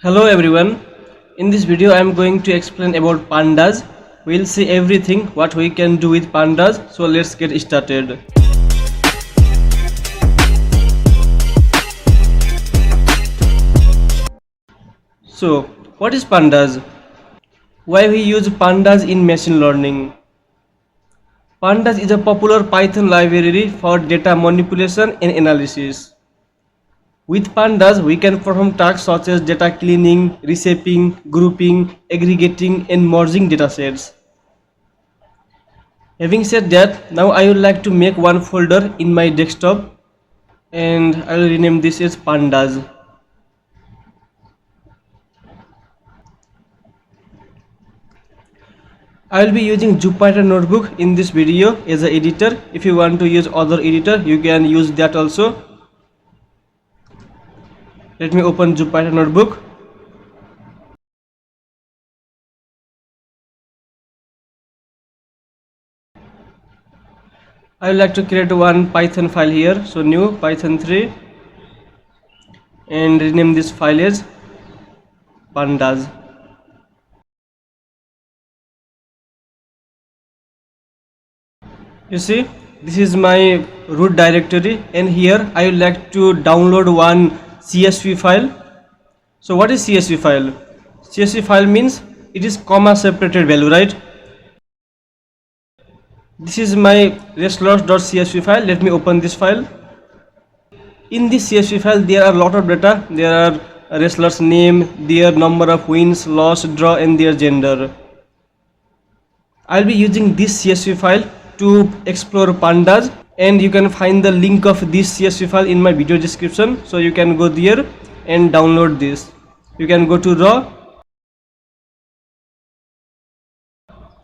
Hello everyone. In this video I am going to explain about pandas. We'll see everything what we can do with pandas. So let's get started. So what is pandas? Why we use pandas in machine learning? Pandas is a popular Python library for data manipulation and analysis. With pandas, we can perform tasks such as data cleaning, reshaping, grouping, aggregating, and merging datasets. Having said that, now I would like to make one folder in my desktop and I will rename this as pandas. I will be using Jupyter Notebook in this video as an editor. If you want to use other editor, you can use that also. Let me open Jupyter Notebook. I would like to create one Python file here. So new Python 3 and rename this file as pandas. You see, this is my root directory and here I would like to download one CSV file. So what is CSV file? CSV file means it is comma separated value, right? This is my restless.csv file. Let me open this file. In this CSV file there are a lot of data. There are wrestlers name, their number of wins, loss, draw and their gender. I'll be using this CSV file to explore pandas and you can find the link of this CSV file in my video description. So you can go there and download this. You can go to raw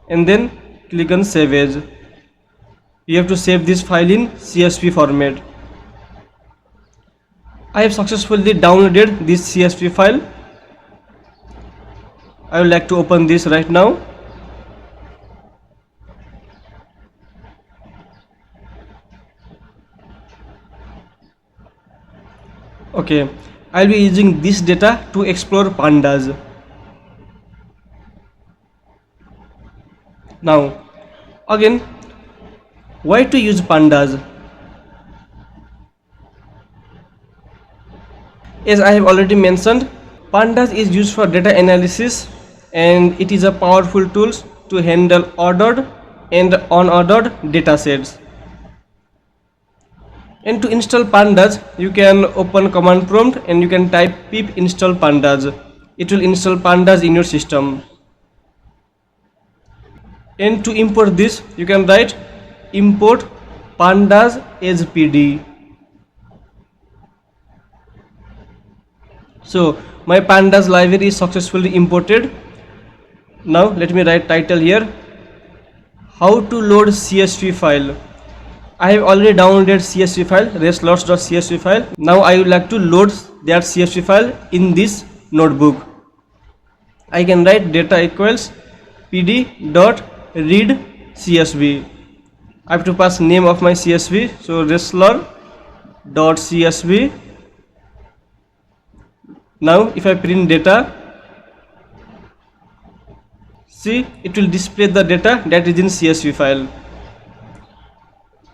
and then click on save as. You have to save this file in CSV format. I have successfully downloaded this CSV file. I would like to open this right now. Okay, I'll be using this data to explore pandas. Now, again, why to use pandas? As I have already mentioned, pandas is used for data analysis and it is a powerful tool to handle ordered and unordered data sets. And to install pandas, you can open command prompt and you can type pip install pandas. It will install pandas in your system. And to import this, you can write import pandas as pd. So my pandas library is successfully imported. Now let me write title here, how to load CSV file. I have already downloaded CSV file, restless.csv file. Now I would like to load that CSV file in this notebook. I can write data equals pd.read CSV. I have to pass name of my CSV, so wrestler.csv. Now if I print data, see, it will display the data that is in CSV file.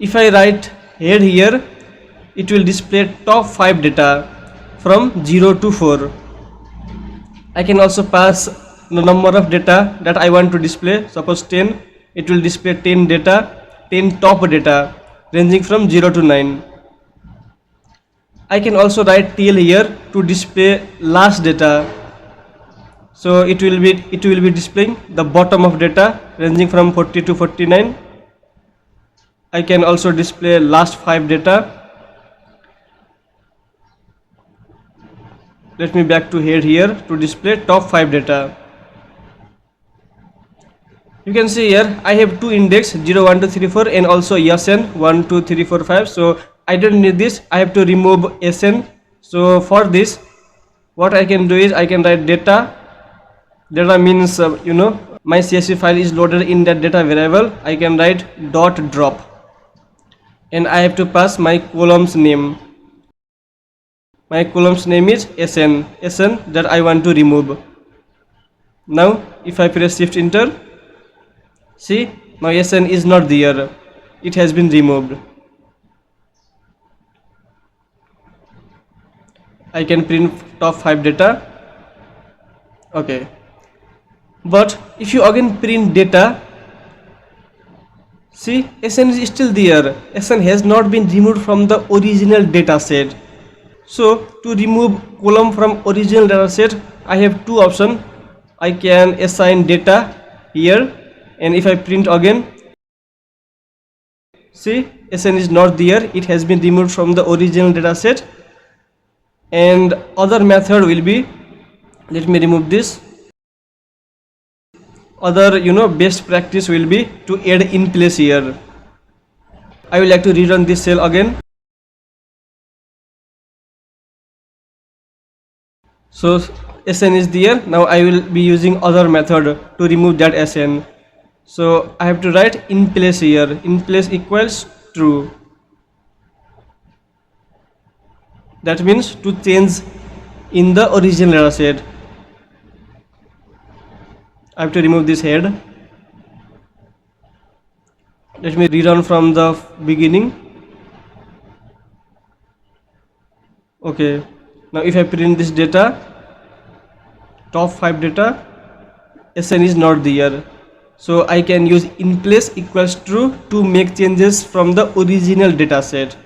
If I write head here, it will display top 5 data from 0 to 4. I can also pass the number of data that I want to display. Suppose 10, it will display 10 data, 10 top data ranging from 0 to 9. I can also write tail here to display last data. So it will be displaying the bottom of data ranging from 40 to 49. I can also display last 5 data. Let me back to head here to display top 5 data. You can see here I have two index 0, 1, 2, 3, 4 and also SN 1, 2, 3, 4, 5. So I don't need this. I have to remove SN. So for this, what I can do is I can write data. Data means my CSV file is loaded in that data variable. I can write dot drop and I have to pass my columns name. my column's name is SN that I want to remove. Now if I press shift enter, see, now SN is not there, it has been removed. I can print top 5 data. Okay, but if you again print data, see, SN is still there. SN has not been removed from the original data set. So to remove column from original data set, I have two options. I can assign data here, and if I print again, see, SN is not there, it has been removed from the original data set. And other method will be, let me remove this. Other best practice will be to add in place here. I will like to rerun this cell again. So SN is there. Now I will be using other method to remove that SN. So I have to write in place here. In place equals true. That means to change in the original data set. I have to remove this head. Let me rerun from the beginning. Okay, now if I print this data, top 5 data, SN is not there. So I can use in place equals true to make changes from the original data set.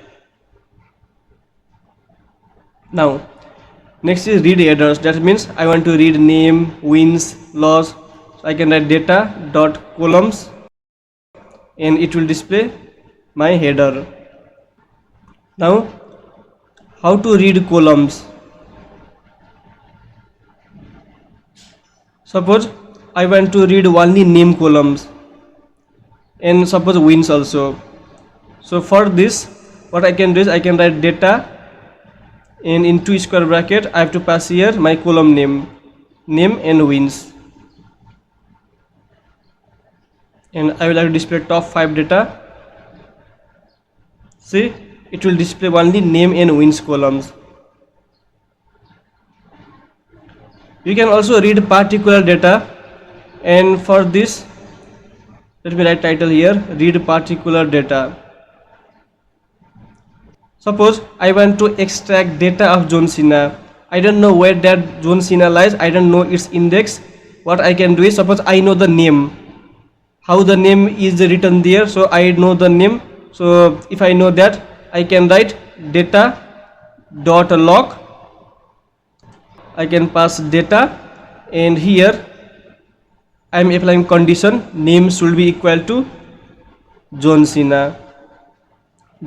Now next is read headers. That means I want to read name, wins, loss. So I can write data dot columns and it will display my header. Now how to read columns? Suppose I want to read only name columns and suppose wins also. So for this, what I can do is I can write data, and in 2 square bracket I have to pass here my column name and wins, and I will have to display top 5 data. See, it will display only name and wins columns. You can also read particular data, and for this let me write title here, read particular data. Suppose I want to extract data of John Cena. I don't know where that John Cena lies, I don't know its index. What I can do is, suppose I know the name, how the name is written there, so I know the name. So if I know that, I can write data dot log. I can pass data, and here I am applying condition, name should be equal to John Cena,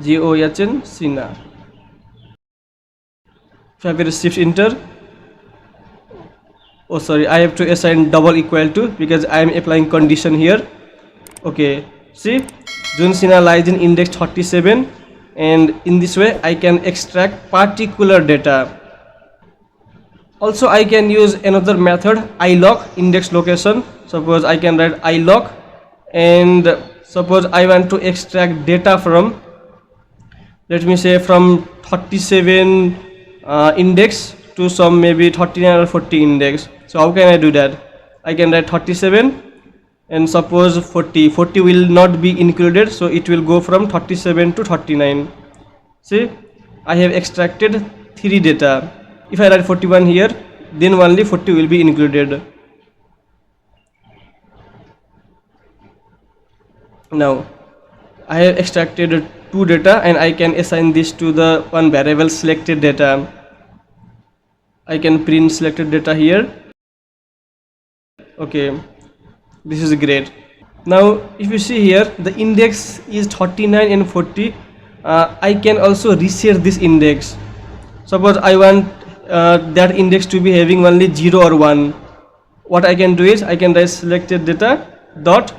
John Cena. If I press shift enter, oh sorry, I have to assign double equal to because I am applying condition here. Okay, see, John Cena lies in index 37, and in this way I can extract particular data. Also I can use another method, ilog, index location. Suppose I can write ilog, and suppose I want to extract data from, let me say, from 37 index to some maybe 39 or 40 index. So how can I do that? I can write 37 and suppose 40 will not be included, so it will go from 37 to 39. See, I have extracted 3 data. If I write 41 here, then only 40 will be included. Now I have extracted 2 data, and I can assign this to the one variable selected data. I can print selected data here. Okay, this is great. Now if you see here, the index is 39 and 40. I can also reset this index. Suppose I want that index to be having only 0 or 1. What I can do is I can write selected data dot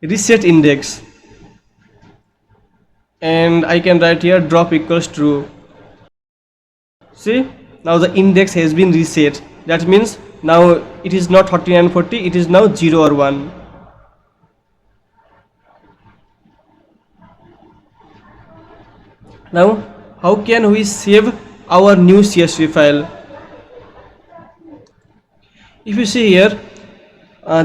reset index, and I can write here drop equals true. See, now the index has been reset. That means now it is not 39 and 40, it is now 0 or 1. Now how can we save our new CSV file. If you see here,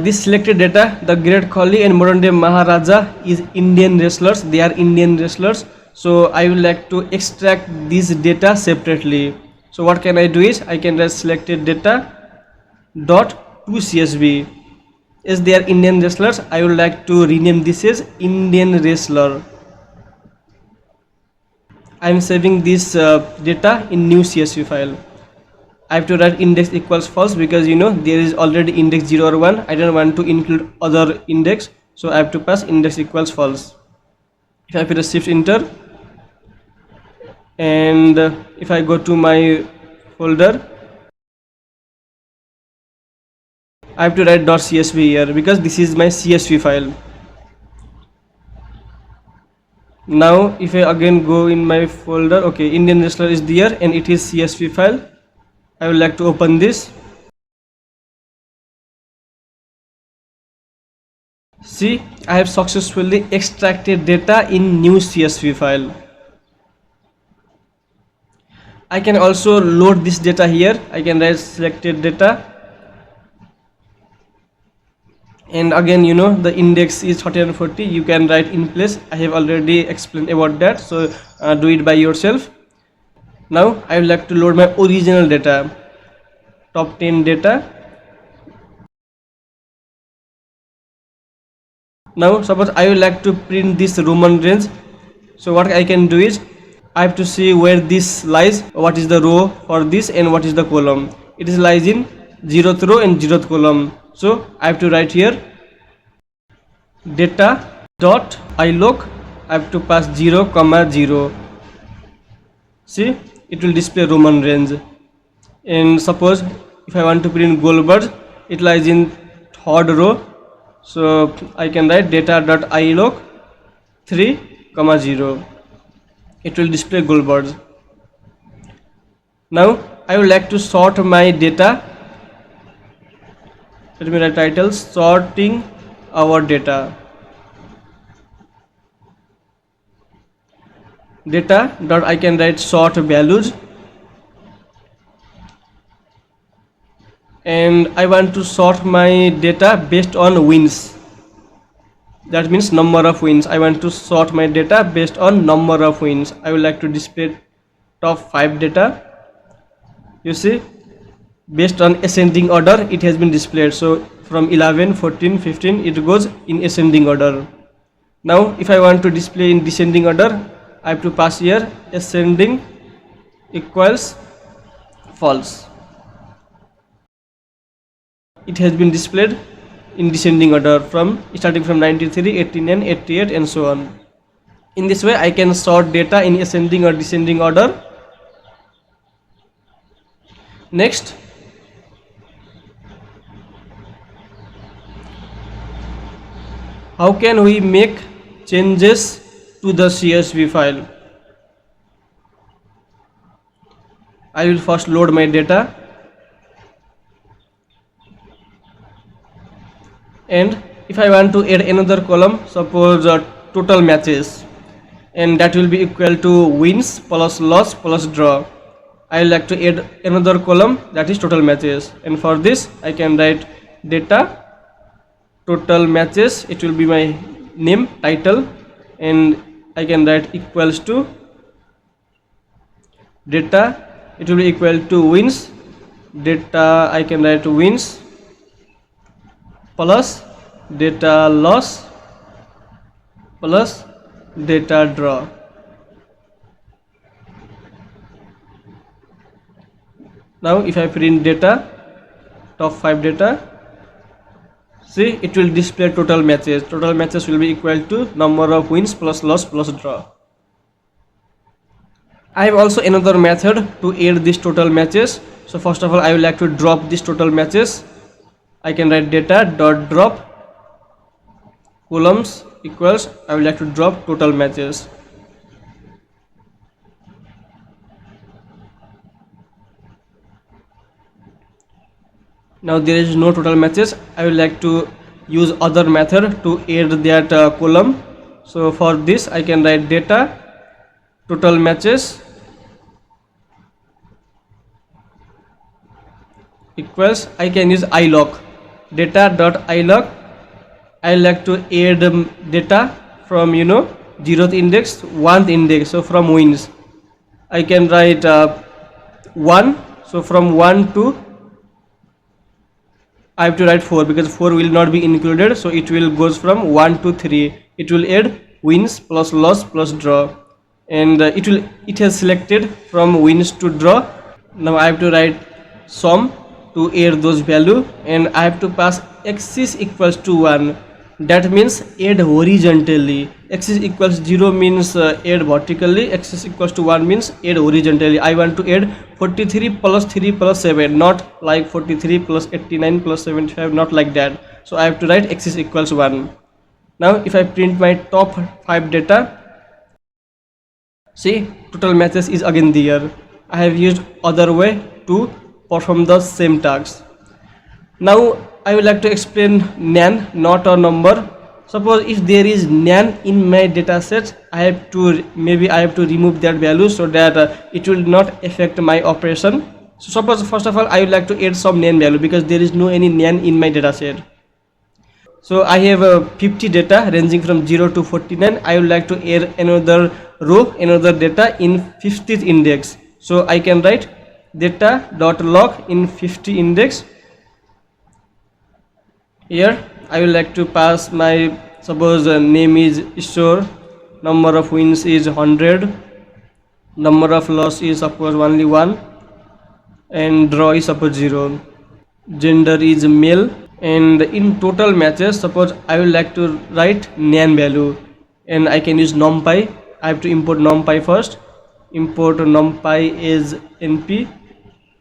this selected data, the great Kali and modern day Maharaja is Indian wrestlers. They are Indian wrestlers. So I would like to extract this data separately. So what can I do is I can write selected data dot to CSV. As they are Indian wrestlers, I would like to rename this as Indian wrestler. I am saving this data in new CSV file. I have to write index equals false because there is already index 0 or 1. I don't want to include other index, so I have to pass index equals false. If I press shift enter and if I go to my folder, I have to write .csv here because this is my CSV file. Now if I again go in my folder, okay, Indian wrestler is there and it is CSV file. I would like to open this. See, I have successfully extracted data in new CSV file. I can also load this data here. I can write selected data and again the index is 140. You can write in place. I have already explained about that, so do it by yourself. Now I would like to load my original data, top 10 data. Now suppose I would like to print this Roman range, so what I can do is I have to see where this lies, what is the row for this and what is the column. It is lies in 0th row and 0th column, so I have to write here data dot ilog. I have to pass 0, 0. See, it will display Roman range. And suppose if I want to print Goldberg, it lies in 3rd row, so I can write data dot ilog 3, 0. It will display Goldberg. Now I would like to sort my data. Let me write title sorting our data. Data dot I can write sort values, and I want to sort my data based on wins. That means number of wins. I want to sort my data based on number of wins. I would like to display top 5 data. You see, based on ascending order it has been displayed. So from 11, 14, 15 it goes in ascending order. Now if I want to display in descending order, I have to pass here ascending equals false. It has been displayed in descending order from starting from 93, 89, 88 and so on. In this way I can sort data in ascending or descending order. Next, how can we make changes to the CSV file? I will first load my data, and if I want to add another column, suppose total matches, and that will be equal to wins plus loss plus draw. I like to add another column, that is total matches, and for this I can write data total matches. It will be my name, title, and I can write equals to data. It will be equal to wins data. I can write wins plus data loss plus data draw. Now if I print data, top 5 data, see it will display total matches. Total matches will be equal to number of wins plus loss plus draw. I have also another method to add this total matches. So first of all I would like to drop this total matches. I can write data dot drop columns equals, I would like to drop total matches. Now there is no total matches. I would like to use other method to add that column. So for this I can write data total matches equals, I can use ilog, data dot ilog. I like to add data from 0th index, 1th index. So from wins I can write 1. So from 1 to I have to write 4 because 4 will not be included. So it will goes from 1 to 3. It will add wins plus loss plus draw, and it has selected from wins to draw. Now I have to write sum to add those value, and I have to pass x is equals to 1. That means add horizontally. X is equals 0 means add vertically. X is equals to 1 means add horizontally. I want to add 43 plus 3 plus 7, not like 43 plus 89 plus 75, not like that. So I have to write x is equals 1. Now if I print my top 5 data, see, total matches is again there. I have used other way to perform the same tasks. Now I would like to explain nan, not a number. Suppose if there is nan in my data set, I have to remove that value so that it will not affect my operation. So suppose first of all I would like to add some nan value because there is no any nan in my data set. So I have 50 data ranging from 0 to 49. I would like to add another row, another data in 50th index. So I can write data dot log in 50 index. Here I will like to pass my, suppose name is Ishore, number of wins is 100, number of loss is suppose only 1, and draw is suppose 0, gender is male, and in total matches suppose I will like to write nan value, and I can use numpy. I have to import numpy first. Import numpy is np.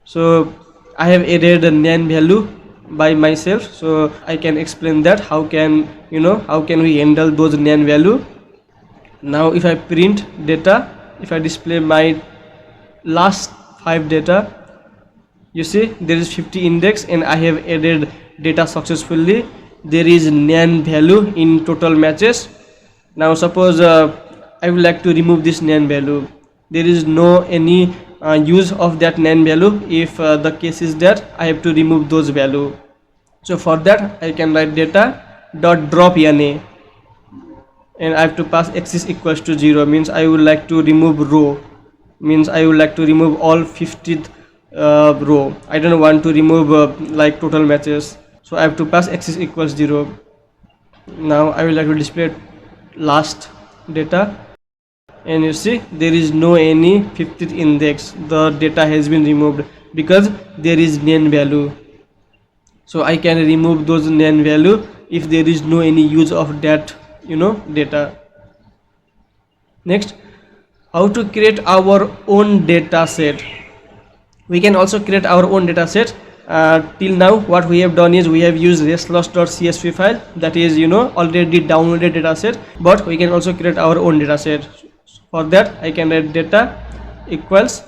So I have added a nan value by myself, so I can explain that how can we handle those nan value. Now if I print data, if I display my last 5 data, you see there is 50 index and I have added data successfully. There is nan value in total matches. Now suppose I would like to remove this nan value. There is no any use of that nan value. If the case is that I have to remove those value. So for that I can write data dot drop na, and I have to pass x is equals to 0, means I would like to remove row, means I would like to remove all 50th row. I don't want to remove like total matches, so I have to pass x is equals 0. Now I would like to display last data, and you see there is no any 50th index. The data has been removed because there is nan value. So I can remove those nan value if there is no any use of that data. Next, how to create our own data set. We can also create our own data set. Till now what we have done is we have used restless.csv file, that is already downloaded data set, but we can also create our own data set. For that I can write data equals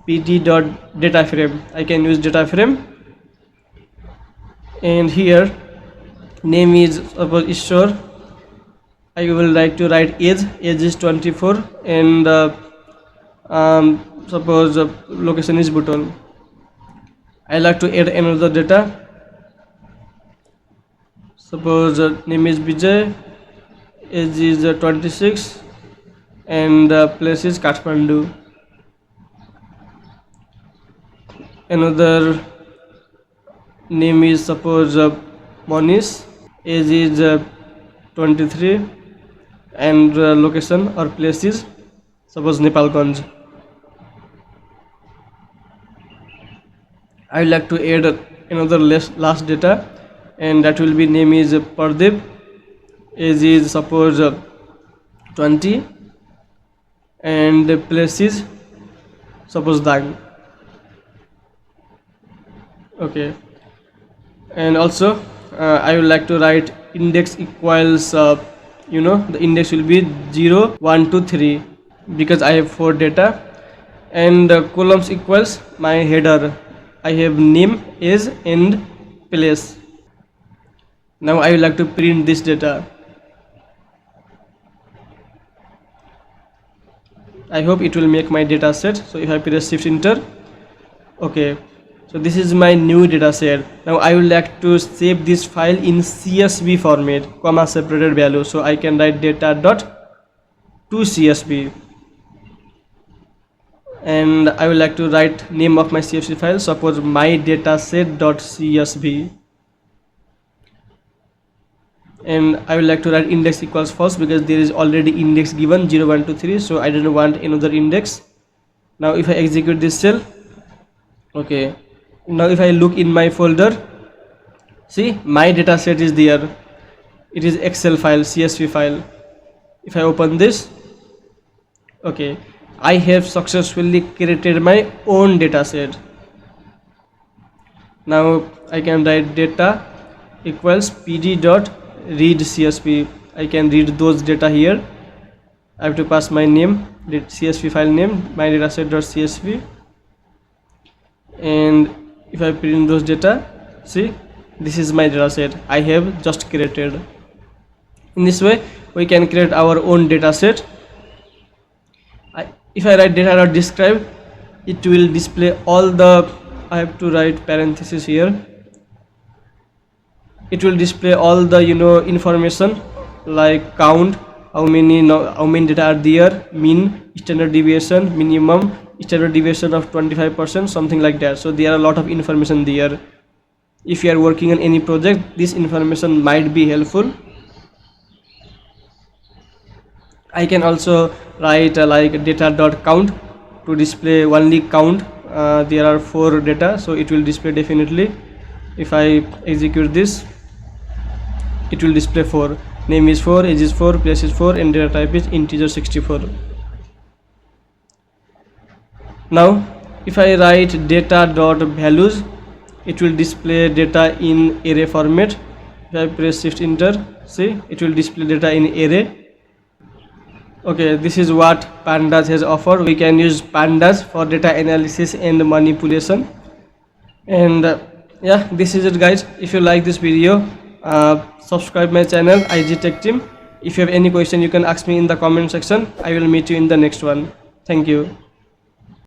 pd.dataframe. I can use data frame, and here name is suppose Ishore. I will like to write age is 24, and suppose location is Bhutan. I like to add another data. Suppose name is Vijay, age is 26, and place is Kathmandu. Another name is suppose Monish, age is 23, and location or place is suppose Nepalganj. I would like to add another last data, and that will be name is Pardeep, age is suppose 20, and the place is suppose Dang. Okay, and also I would like to write index equals the index will be 0 1 2 3 because I have 4 data, and columns equals my header. I have name, age, and place. Now I would like to print this data. I hope it will make my data set. So if I press shift enter, okay, So this is my new data set. Now I would like to save this file in CSV format, comma separated value. So I can write data dot to CSV, and I would like to write name of my CSV file, suppose my dataset dot CSV, and I would like to write index equals false because there is already index given 0 1 2 3, so I don't want another index. Now if I execute this cell, okay, now if I look in my folder, see my data set is there, it is Excel file, CSV file. If I open this, okay, I have successfully created my own data set. Now I can write data equals pd dot read CSV. I can read those data here. I have to pass my name, the CSV file name, my dataset.csv, and if I print those data, see this is my dataset I have just created. In this way we can create our own dataset. If I write data.describe, it will display all the, I have to write parenthesis here, it will display all the information like count, how many data are there, mean, standard deviation, minimum, standard deviation of 25%, something like that. So there are a lot of information there. If you are working on any project, this information might be helpful. I can also write like data.count to display only count. There are 4 data, so it will display definitely. If I execute this, it will display 4. Name is 4, age is 4, place is 4, and data type is integer 64. Now if I write data.values, it will display data in array format. If I press shift enter, see it will display data in array. Okay, this is what Pandas has offered. We can use Pandas for data analysis and manipulation. And yeah, this is it guys. If you like this video, subscribe my channel IG Tech Team. If you have any question, you can ask me in the comment section. I will meet you in the next one. Thank you.